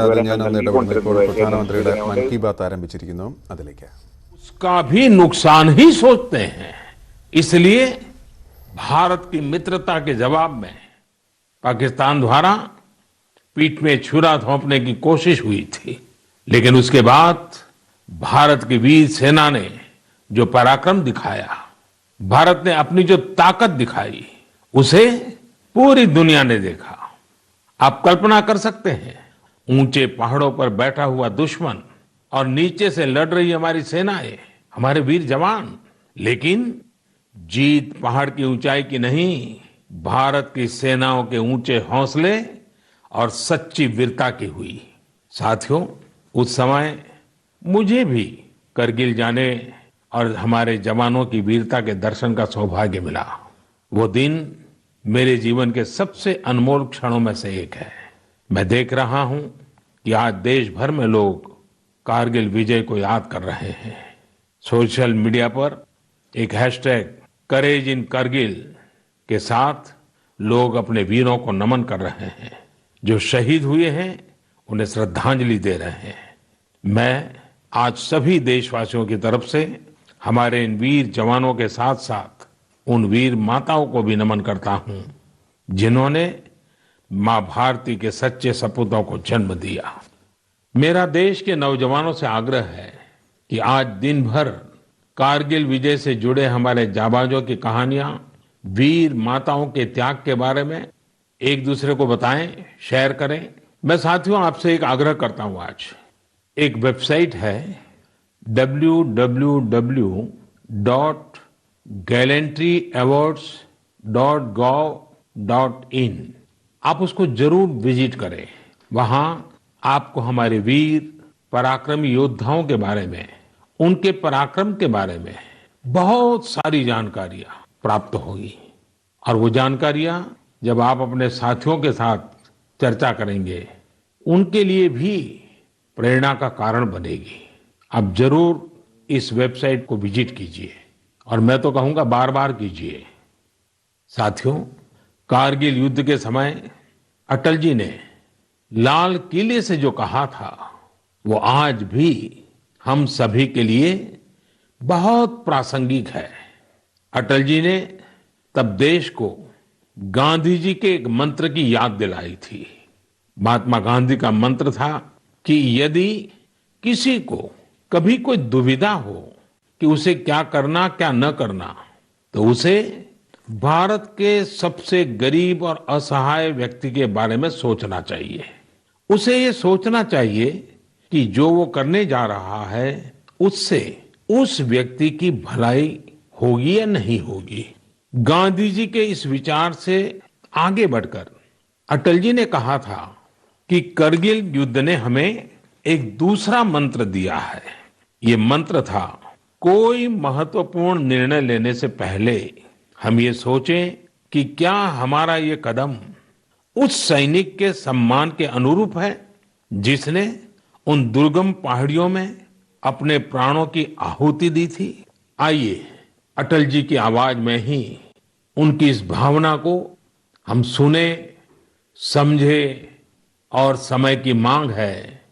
അത് ഞാൻ ഒന്ന് ഇടപെടുന്നു. ഇപ്പോൾ പ്രധാനമന്ത്രിയുടെ മൻ കി ബാത്ത് ആരംഭിച്ചിരിക്കുന്നു, അതിലേക്ക്. उसका भी नुकसान ही सोचते हैं, इसलिए भारत की मित्रता के जवाब में पाकिस्तान द्वारा पीठ में छुरा घोंपने की कोशिश हुई थी, लेकिन उसके बाद भारत की वीर सेना ने जो पराक्रम दिखाया, भारत ने अपनी जो ताकत दिखाई, उसे पूरी दुनिया ने देखा। आप कल्पना कर सकते हैं, ऊंचे पहाड़ों पर बैठा हुआ दुश्मन और नीचे से लड़ रही हमारी सेनाएं, हमारे वीर जवान, लेकिन जीत पहाड़ की ऊंचाई की नहीं, भारत की सेनाओं के ऊंचे हौसले और सच्ची वीरता की हुई। साथियों, उस समय मुझे भी करगिल जाने और हमारे जवानों की वीरता के दर्शन का सौभाग्य मिला। वो दिन मेरे जीवन के सबसे अनमोल क्षणों में से एक है। मैं देख रहा हूं कि आज देश भर में लोग कारगिल विजय को याद कर रहे हैं। सोशल मीडिया पर एक हैशटैग करेज इन करगिल के साथ लोग अपने वीरों को नमन कर रहे हैं, जो शहीद हुए हैं उन्हें श्रद्धांजलि दे रहे हैं। मैं आज सभी देशवासियों की तरफ से हमारे इन वीर जवानों के साथ साथ उन वीर माताओं को भी नमन करता हूं, जिन्होंने मां भारती के सच्चे सपूतों को जन्म दिया। मेरा देश के नौजवानों से आग्रह है कि आज दिन भर कारगिल विजय से जुड़े हमारे जाबाजों की कहानियां, वीर माताओं के त्याग के बारे में एक दूसरे को बताएं, शेयर करें। मैं साथियों आपसे एक आग्रह करता हूं। आज एक वेबसाइट है www.gallantryawards.gov.in। आप उसको जरूर विजिट करें। वहां आपको हमारे वीर पराक्रमी योद्धाओं के बारे में, उनके पराक्रम के बारे में बहुत सारी जानकारियां प्राप्त होगी। और वो जानकारियां जब आप अपने साथियों के साथ चर्चा करेंगे, उनके लिए भी प्रेरणा का कारण बनेगी। आप जरूर इस वेबसाइट को विजिट कीजिए, और मैं तो कहूंगा बार बार कीजिए। साथियों, कारगिल युद्ध के समय अटल जी ने लाल किले से जो कहा था, वो आज भी हम सभी के लिए बहुत प्रासंगिक है। अटल जी ने तब देश को गांधी जी के एक मंत्र की याद दिलाई थी। महात्मा गांधी का मंत्र था कि यदि किसी को कभी कोई दुविधा हो कि उसे क्या करना क्या न करना, तो उसे भारत के सबसे गरीब और असहाय व्यक्ति के बारे में सोचना चाहिए। उसे ये सोचना चाहिए कि जो वो करने जा रहा है, उससे उस व्यक्ति की भलाई होगी या नहीं होगी। गांधी जी के इस विचार से आगे बढ़कर अटल जी ने कहा था कि करगिल युद्ध ने हमें एक दूसरा मंत्र दिया है। ये मंत्र था, कोई महत्वपूर्ण निर्णय लेने से पहले हम ये सोचें कि क्या हमारा ये कदम उस सैनिक के सम्मान के अनुरूप है जिसने उन दुर्गम पहाड़ियों में अपने प्राणों की आहुति दी थी। आइए अटल जी की आवाज में ही उनकी इस भावना को हम सुने, समझे, और समय की मांग है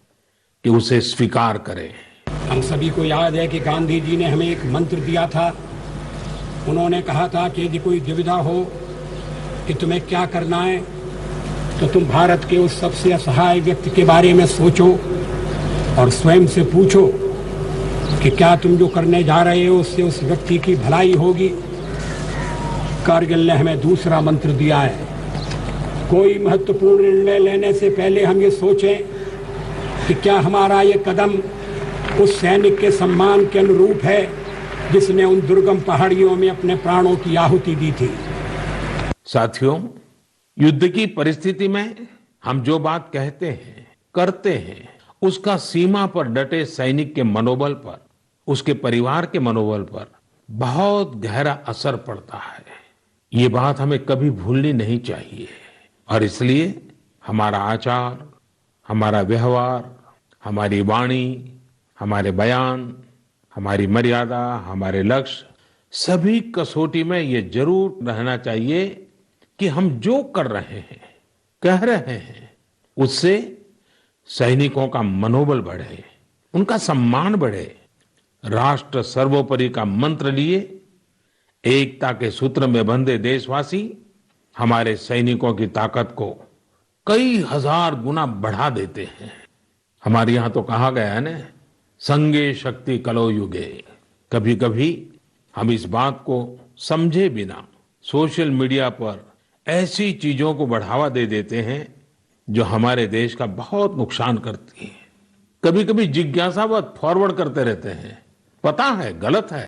कि उसे स्वीकार करें। हम सभी को याद है कि गांधी जी ने हमें एक मंत्र दिया था। उन्होंने कहा था कि यदि कोई दुविधा हो कि तुम्हें क्या करना है, तो तुम भारत के उस सबसे असहाय व्यक्ति के बारे में सोचो और स्वयं से पूछो कि क्या तुम जो करने जा रहे हो उससे उस व्यक्ति की भलाई होगी। कारगिल ने हमें दूसरा मंत्र दिया है, कोई महत्वपूर्ण निर्णय लेने से पहले हम ये सोचें कि क्या हमारा ये कदम उस सैनिक के सम्मान के अनुरूप है जिसने उन दुर्गम पहाड़ियों में अपने प्राणों की आहुति दी थी। साथियों, युद्ध की परिस्थिति में हम जो बात कहते हैं, करते हैं, उसका सीमा पर डटे सैनिक के मनोबल पर, उसके परिवार के मनोबल पर बहुत गहरा असर पड़ता है। ये बात हमें कभी भूलनी नहीं चाहिए। और इसलिए हमारा आचार, हमारा व्यवहार, हमारी वाणी, हमारे बयान, हमारी मर्यादा, हमारे लक्ष्य, सभी कसौटी में ये जरूर रहना चाहिए कि हम जो कर रहे हैं, कह रहे हैं, उससे सैनिकों का मनोबल बढ़े, उनका सम्मान बढ़े, राष्ट्र सर्वोपरि का मंत्र लिए एकता के सूत्र में बंधे देशवासी हमारे सैनिकों की ताकत को कई हजार गुना बढ़ा देते हैं। हमारे यहाँ तो कहा गया है ना, संगे शक्ति कलो युगे। कभी कभी हम इस बात को समझे बिना सोशल मीडिया पर ऐसी चीजों को बढ़ावा दे देते हैं जो हमारे देश का बहुत नुकसान करती है। कभी कभी जिज्ञासावत फॉरवर्ड करते रहते हैं, पता है गलत है,